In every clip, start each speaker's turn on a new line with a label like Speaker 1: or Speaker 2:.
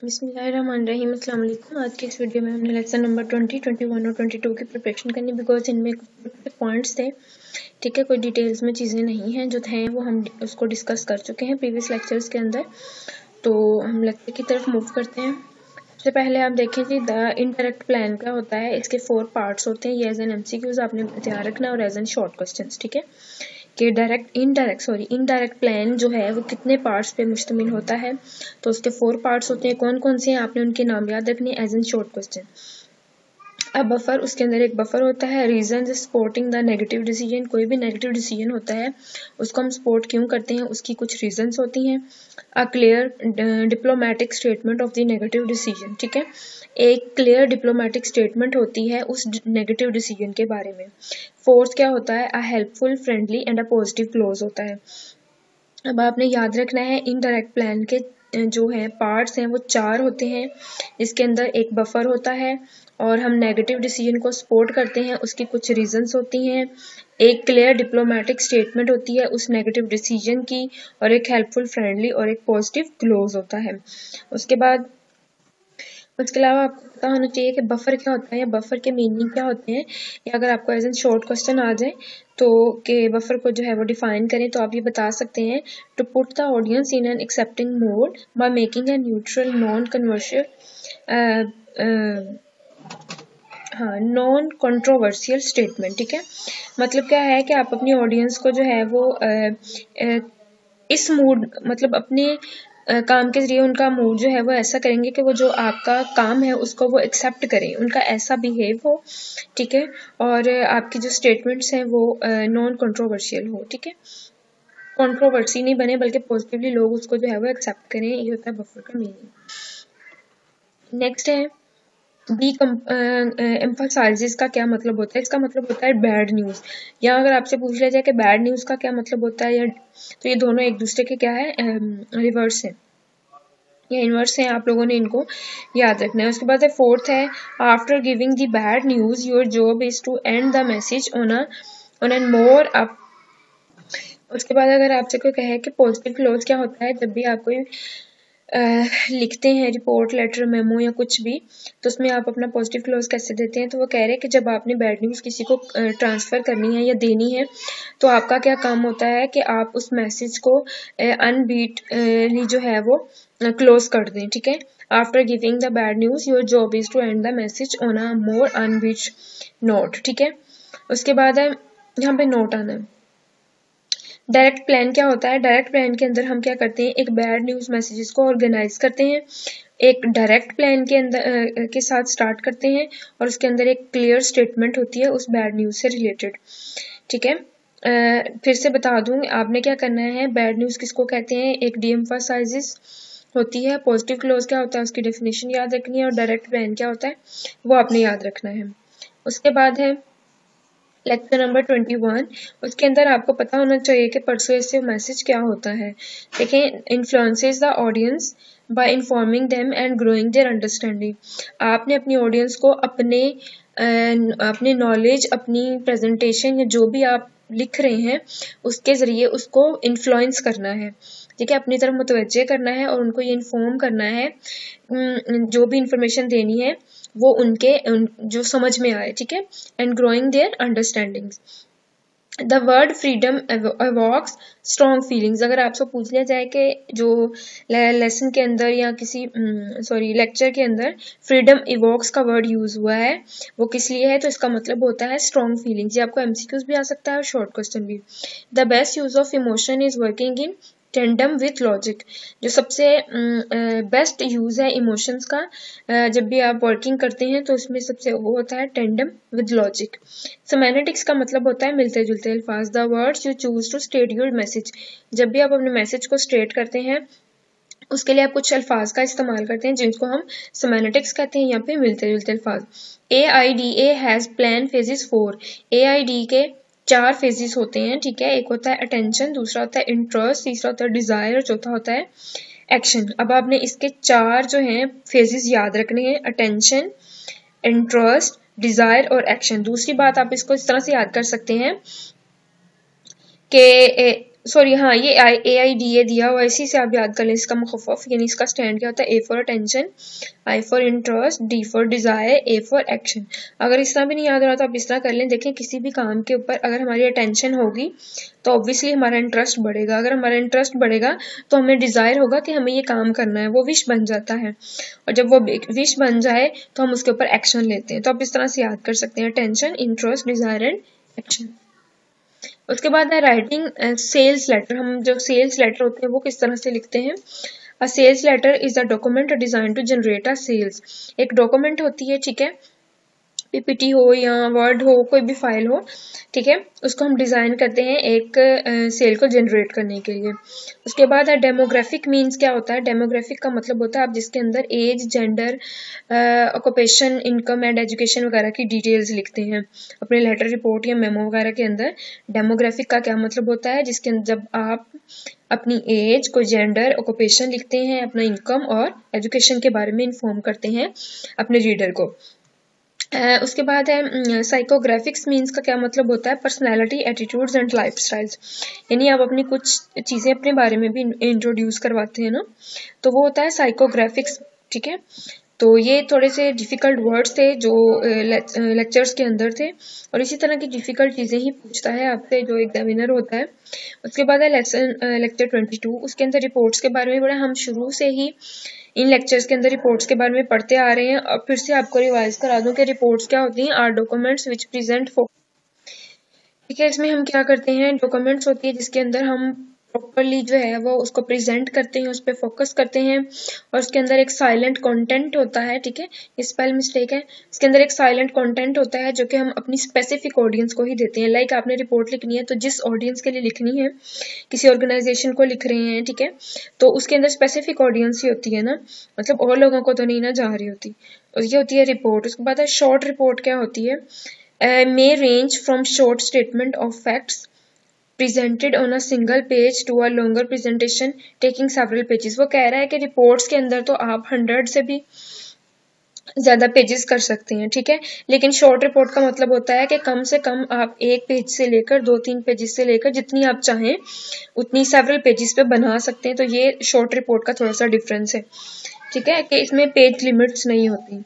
Speaker 1: बिस्मिल्लाहिर्रहमानिर्रहीम। अस्सलाम वालेकुम। आज के इस वीडियो में हमने लेसन नंबर 20, 21 और 22 की प्रिपरेशन करनी, बिकॉज इनमें कुछ पॉइंट्स थे, ठीक है, कोई डिटेल्स में चीज़ें नहीं हैं, जो थे वो हम उसको डिस्कस कर चुके हैं प्रीवियस लेक्चर्स के अंदर। तो हम लेक्चर की तरफ मूव करते हैं। सबसे पहले आप देखें कि द इनडायरेक्ट प्लान क्या होता है। इसके 4 पार्ट्स होते हैं। ये एज एन MCQs आपने तैयार रखना और एज एन शॉर्ट क्वेश्चंस, ठीक है, कि इनडायरेक्ट प्लान जो है वो कितने पार्ट्स पे मुश्तमिल होता है। तो उसके 4 पार्ट्स होते हैं। कौन कौन से हैं आपने उनके नाम याद रखने एज एन शॉर्ट क्वेश्चन। अब बफर, उसके अंदर एक बफर होता है। Reason supporting the negative decision, कोई भी नेगेटिव डिसीजन होता है उसको हम सपोर्ट क्यों करते हैं, उसकी कुछ रीजंस होती हैं। A clear diplomatic statement of the negative decision, ठीक है, एक क्लियर डिप्लोमेटिक स्टेटमेंट होती है उस नेगेटिव डिसीजन के बारे में। फोर्थ क्या होता है, a helpful, friendly and a positive close होता है। अब आपने याद रखना है इनडायरेक्ट प्लान के जो है पार्ट्स हैं वो 4 होते हैं। इसके अंदर एक बफर होता है और हम नेगेटिव डिसीजन को सपोर्ट करते हैं, उसकी कुछ रीजंस होती हैं। एक क्लियर डिप्लोमेटिक स्टेटमेंट होती है उस नेगेटिव डिसीजन की, और एक हेल्पफुल, फ्रेंडली और एक पॉजिटिव क्लोज होता है। उसके अलावा आपको पता होना चाहिए कि बफर क्या होता है या बफर के मीनिंग क्या होते हैं, या अगर आपको एज एन शॉर्ट क्वेश्चन आ जाए तो कि बफर को जो है वो डिफाइन करें, तो आप ये बता सकते हैं, to put the audience in an accepting mode by making a neutral non controversial statement, ठीक है। मतलब क्या है कि आप अपनी ऑडियंस को जो है वो इस मूड, मतलब अपने काम के जरिए उनका मूड जो है वो ऐसा करेंगे कि वो जो आपका काम है उसको वो एक्सेप्ट करें, उनका ऐसा बिहेव हो, ठीक है, और आपकी जो स्टेटमेंट्स हैं वो नॉन कंट्रोवर्शियल हो, ठीक है, कंट्रोवर्सी नहीं बने बल्कि पॉजिटिवली लोग उसको जो है वो एक्सेप्ट करें। ये होता है बफर का मीनिंग। नेक्स्ट है बी एम्फसाइजेस का क्या मतलब होता है। इसका मतलब होता है बैड न्यूज़, या अगर आपसे पूछ लिया जाए कि बैड न्यूज़ का क्या मतलब होता है, या तो ये दोनों एक दूसरे के क्या है, रिवर्स है या इनवर्स है। आप लोगों ने इनको याद रखना है। उसके बाद है फोर्थ है, after giving the bad news your job is to end the message on an more up. उसके बाद अगर आपसे कोई कहे कि पॉजिटिव क्लोज क्या होता है, जब भी आप कोई लिखते हैं रिपोर्ट, लेटर, मेमो या कुछ भी, तो उसमें आप अपना पॉजिटिव क्लोज कैसे देते हैं। तो वो कह रहे हैं कि जब आपने बैड न्यूज़ किसी को ट्रांसफ़र करनी है या देनी है, तो आपका क्या काम होता है कि आप उस मैसेज को अनबीटली जो है वो क्लोज कर दें, ठीक है। After giving the bad news your job is to end the message on a more upbeat note, ठीक है। उसके बाद है यहाँ पे नोट आना है। डायरेक्ट प्लान क्या होता है, डायरेक्ट प्लान के अंदर हम क्या करते हैं, एक बैड न्यूज़ मैसेजेस को ऑर्गेनाइज करते हैं, एक डायरेक्ट प्लान के अंदर के साथ स्टार्ट करते हैं, और उसके अंदर एक क्लियर स्टेटमेंट होती है उस बैड न्यूज़ से रिलेटेड, ठीक है। फिर से बता दूं आपने क्या करना है। बैड न्यूज़ किसको कहते हैं, एक डीएम्फसाइजेस होती है। पॉजिटिव क्लोज क्या होता है उसकी डेफिनेशन याद रखनी है, और डायरेक्ट प्लान क्या होता है वो आपने याद रखना है। उसके बाद है लेक्चर नंबर 21। उसके अंदर आपको पता होना चाहिए कि परसुएसिव मैसेज क्या होता है। देखें, influences the audience by informing them and growing their understanding. आपने अपनी ऑडियंस को अपने नॉलेज, अपनी प्रेजेंटेशन या जो भी आप लिख रहे हैं उसके ज़रिए उसको इन्फ्लुएंस करना है, ठीक है, अपनी तरफ मुतवज्जे करना है और उनको ये इन्फॉर्म करना है, जो भी इंफॉर्मेशन देनी है वो जो समझ में आए, ठीक है, and growing their understanding. The word freedom evokes strong feelings. अगर आपसे पूछ लिया जाए कि जो लेसन के अंदर या किसी लेक्चर के अंदर फ्रीडम इवॉक्स का वर्ड यूज हुआ है वो किस लिए है, तो इसका मतलब होता है स्ट्रॉन्ग फीलिंग्स। ये आपको MCQs भी आ सकता है और शॉर्ट क्वेश्चन भी। The best use of emotion is working in tandem with logic. जो सबसे बेस्ट यूज है इमोशंस का जब भी आप वर्किंग करते हैं तो उसमें सबसे वो होता है टेंडम विद लॉजिक। सेमेंटिक्स का मतलब होता है मिलते जुलते अल्फाज। The words you choose to state your message. जब भी आप अपने मैसेज को स्टेट करते हैं उसके लिए आप कुछ अल्फाज का इस्तेमाल करते हैं जिनको हम सेमेंटिक्स कहते हैं, यहाँ पे मिलते जुलते अल्फाज। AIDA has plan phases 4। AID के 4 फेजेस होते हैं, ठीक है। एक होता है अटेंशन, दूसरा होता है इंटरेस्ट, तीसरा होता है डिजायर और चौथा होता है एक्शन। अब आपने इसके 4 जो हैं फेजेस याद रखने हैं, अटेंशन, इंटरेस्ट, डिजायर और एक्शन। दूसरी बात आप इसको इस तरह से याद कर सकते हैं कि सॉरी हाँ, ये AIDA दिया हुआ है, इसी से आप याद कर लें इसका मुखफ़फ़, यानी इसका स्टैंड क्या होता है, A for attention, I for interest, D for desire, A for action. अगर इस तरह भी नहीं याद रहा तो आप इस तरह कर लें। देखें, किसी भी काम के ऊपर अगर हमारी अटेंशन होगी तो ऑब्वियसली हमारा इंटरेस्ट बढ़ेगा, अगर हमारा इंटरेस्ट बढ़ेगा तो हमें डिज़ायर होगा कि हमें ये काम करना है, वो विश बन जाता है, और जब वो विश बन जाए तो हम उसके ऊपर एक्शन लेते हैं। तो आप इस तरह से याद कर सकते हैं, attention, interest, desire and action. उसके बाद है राइटिंग सेल्स लेटर। हम जो सेल्स लेटर होते हैं वो किस तरह से लिखते हैं। A sales letter is a document design to generate a sales. एक डॉक्यूमेंट होती है, ठीक है, PPT हो या वर्ड हो, कोई भी फाइल हो, ठीक है, उसको हम डिज़ाइन करते हैं एक सेल को जनरेट करने के लिए। उसके बाद है डेमोग्राफिक। मीन्स क्या होता है, डेमोग्राफिक का मतलब होता है आप जिसके अंदर age, gender, occupation, income and education वगैरह की डिटेल्स लिखते हैं अपने लेटर, रिपोर्ट या मेमो वगैरह के अंदर। डेमोग्राफिक का क्या मतलब होता है, जिसके अंदर जब आप अपनी एज, कोई जेंडर, ऑक्यूपेशन लिखते हैं, अपना इनकम और एजुकेशन के बारे में इन्फॉर्म करते हैं अपने रीडर को। उसके बाद है साइकोग्राफिक्स। मीन्स का क्या मतलब होता है, personality, attitudes and life styles. यानी आप अपनी कुछ चीज़ें अपने बारे में भी इंट्रोड्यूस करवाते हैं ना, तो वो होता है साइकोग्राफिक्स, ठीक है। तो ये थोड़े से डिफ़िकल्ट वर्ड्स थे जो लेक्चर्स के अंदर थे, और इसी तरह की डिफ़िकल्ट चीज़ें ही पूछता है आपसे जो एग्जामिनर होता है। उसके बाद है लेक्चर 22। उसके अंदर रिपोर्ट्स के बारे में पढ़ा। हम शुरू से ही इन लेक्चर्स के अंदर रिपोर्ट्स के बारे में पढ़ते आ रहे हैं। अब फिर से आपको रिवाइज करा दूं कि रिपोर्ट्स क्या होती हैं। Are documents which present for, ठीक है, इसमें हम क्या करते हैं, डॉक्यूमेंट्स होती है जिसके अंदर हम प्रॉपरली जो है वो उसको प्रेजेंट करते हैं, उस पर फोकस करते हैं, और उसके अंदर एक साइलेंट कंटेंट होता है, ठीक है, ये स्पेल मिस्टेक है। इसके अंदर एक साइलेंट कंटेंट होता है जो कि हम अपनी स्पेसिफिक ऑडियंस को ही देते हैं। लाइक आपने रिपोर्ट लिखनी है तो जिस ऑडियंस के लिए लिखनी है, किसी ऑर्गेनाइजेशन को लिख रहे हैं, ठीक है, तो उसके अंदर स्पेसिफिक ऑडियंस ही होती है ना, मतलब और लोगों को तो नहीं ना जा रही होती। और ये होती है रिपोर्ट। उसके बाद है शॉर्ट रिपोर्ट। क्या होती है, may range from short statement of facts presented on a single page to a longer presentation taking several pages। वो कह रहा है कि रिपोर्ट्स के अंदर तो आप 100 से भी ज़्यादा पेजेस कर सकते हैं, ठीक है, लेकिन शॉर्ट रिपोर्ट का मतलब होता है कि कम से कम आप 1 पेज से लेकर 2-3 पेजेस से लेकर जितनी आप चाहें उतनी सेवरल पेजेस पे बना सकते हैं। तो ये शॉर्ट रिपोर्ट का थोड़ा सा डिफरेंस है, ठीक है, कि इसमें पेज लिमिट्स नहीं होती।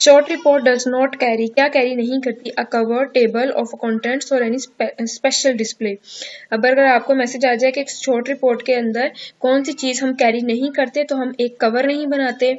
Speaker 1: Short report does not carry, क्या कैरी नहीं करती, अ कवर, टेबल ऑफ कंटेंट्स और एनी स्पेशल डिस्प्ले। अब अगर आपको मैसेज आ जाए कि शॉर्ट रिपोर्ट के अंदर कौन सी चीज़ हम कैरी नहीं करते, तो हम एक कवर नहीं बनाते,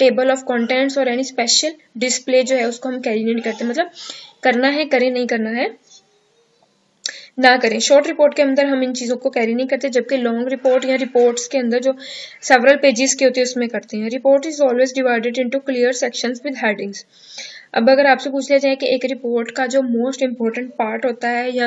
Speaker 1: टेबल ऑफ कंटेंट्स और एनी स्पेशल डिस्प्ले जो है उसको हम कैरी नहीं करते। मतलब करना है करें, नहीं करना है ना करें। शॉर्ट रिपोर्ट के अंदर हम इन चीज़ों को कैरी नहीं करते, जबकि लॉन्ग रिपोर्ट या रिपोर्ट्स के अंदर जो सेवरल पेजेस की होती है उसमें करते हैं। Report is always divided into clear sections with headings. अब अगर आपसे पूछ लिया जाए कि एक रिपोर्ट का जो मोस्ट इम्पोर्टेंट पार्ट होता है या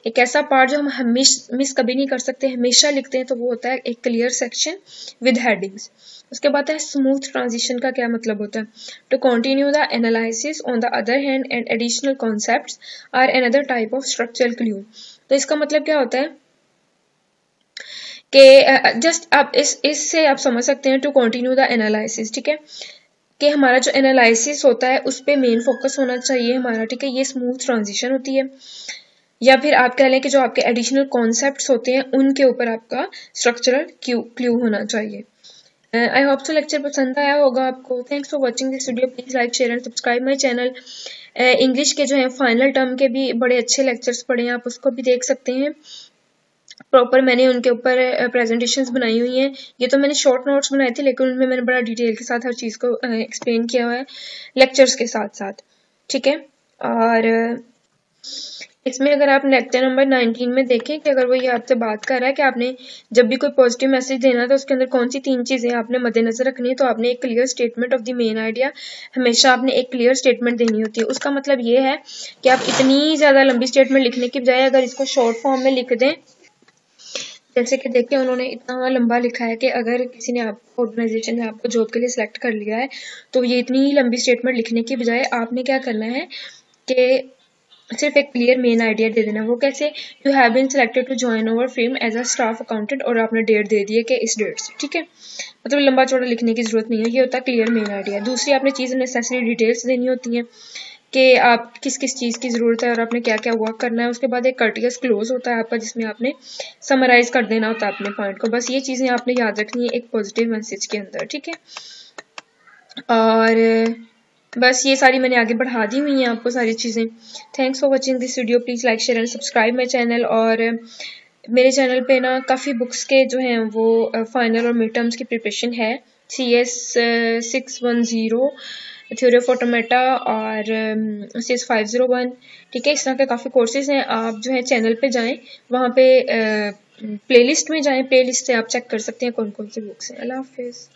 Speaker 1: एक ऐसा पार्ट जो हम मिस कभी नहीं कर सकते, हमेशा लिखते हैं, तो वो होता है एक क्लियर सेक्शन विद हेडिंग्स। उसके बाद है स्मूथ ट्रांजिशन। का क्या मतलब होता है, to continue the analysis on the other hand and additional concepts are another type of structural clue. तो इसका मतलब क्या होता है कि जस्ट आप इससे आप समझ सकते हैं टू कंटिन्यू द एनालिसिस, ठीक है, कि हमारा जो एनालिसिस होता है उस पर मेन फोकस होना चाहिए हमारा, ठीक है, ये स्मूथ ट्रांजिशन होती है। या फिर आप कह लें कि जो आपके एडिशनल कॉन्सेप्ट्स होते हैं उनके ऊपर आपका स्ट्रक्चरल क्लू होना चाहिए। आई होप सो लेक्चर पसंद आया होगा आपको। Thanks for watching this video. Please like, share and subscribe my channel. English के जो है फाइनल टर्म के भी बड़े अच्छे लेक्चर्स पढ़े हैं, आप उसको भी देख सकते हैं। प्रॉपर मैंने उनके ऊपर प्रेजेंटेशंस बनाई हुई हैं। ये तो मैंने शॉर्ट नोट्स बनाए थे, लेकिन उनमें मैंने बड़ा डिटेल के साथ हर चीज़ को एक्सप्लेन किया हुआ है लेक्चर्स के साथ साथ, ठीक है। और इसमें अगर आप लेक्चर नंबर 19 में देखें कि अगर वो ये आपसे बात कर रहा है कि आपने जब भी कोई पॉजिटिव मैसेज देना है तो उसके अंदर कौन सी 3 चीज़ें आपने मद्देनजर रखनी है, तो आपने एक clear statement of the main idea, हमेशा आपने एक क्लियर स्टेटमेंट देनी होती है। उसका मतलब ये है कि आप इतनी ज़्यादा लंबी स्टेटमेंट लिखने की बजाय अगर इसको शॉर्ट फॉर्म में लिख दें, जैसे कि देखिए उन्होंने इतना लंबा लिखा है कि अगर किसी ने आपको ऑर्गेनाइजेशन ने आपको जॉब के लिए सिलेक्ट कर लिया है तो ये इतनी ही लंबी स्टेटमेंट लिखने की बजाय आपने क्या करना है कि सिर्फ एक क्लियर मेन आइडिया दे देना। वो कैसे, you have been selected to join our firm as a staff accountant, और आपने डेट दे दी है कि इस डेट से, ठीक है, मतलब लंबा चौड़ा लिखने की जरूरत नहीं है, ये होता है क्लियर मेन आइडिया। दूसरी आपने चीज़ नेसेसरी डिटेल्स देनी होती हैं कि आप किस किस चीज़ की ज़रूरत है और आपने क्या क्या वर्क करना है। उसके बाद एक कर्टियस क्लोज होता है आपका, जिसमें आपने समराइज कर देना होता है अपने पॉइंट को। बस ये चीज़ें आपने याद रखनी है एक पॉजिटिव मैसेज के अंदर, ठीक है। और बस ये सारी मैंने आगे बढ़ा दी हुई हैं आपको सारी चीज़ें। Thanks for watching this video, please like share and subscribe my channel. और मेरे चैनल पे ना काफ़ी बुक्स के जो हैं वो फाइनल और मिड टर्म्स की प्रिपरेशन है। CS 610, थ्योरी ऑफ ऑटोमेटा और CS 501, ठीक है। इस तरह के काफ़ी कोर्सेज हैं। आप जो है चैनल पे जाएं, वहाँ पे प्लेलिस्ट में जाएं, प्लेलिस्ट से आप चेक कर सकते हैं कौन कौन सी बुक्स हैं। अल्लाह हाफिज़।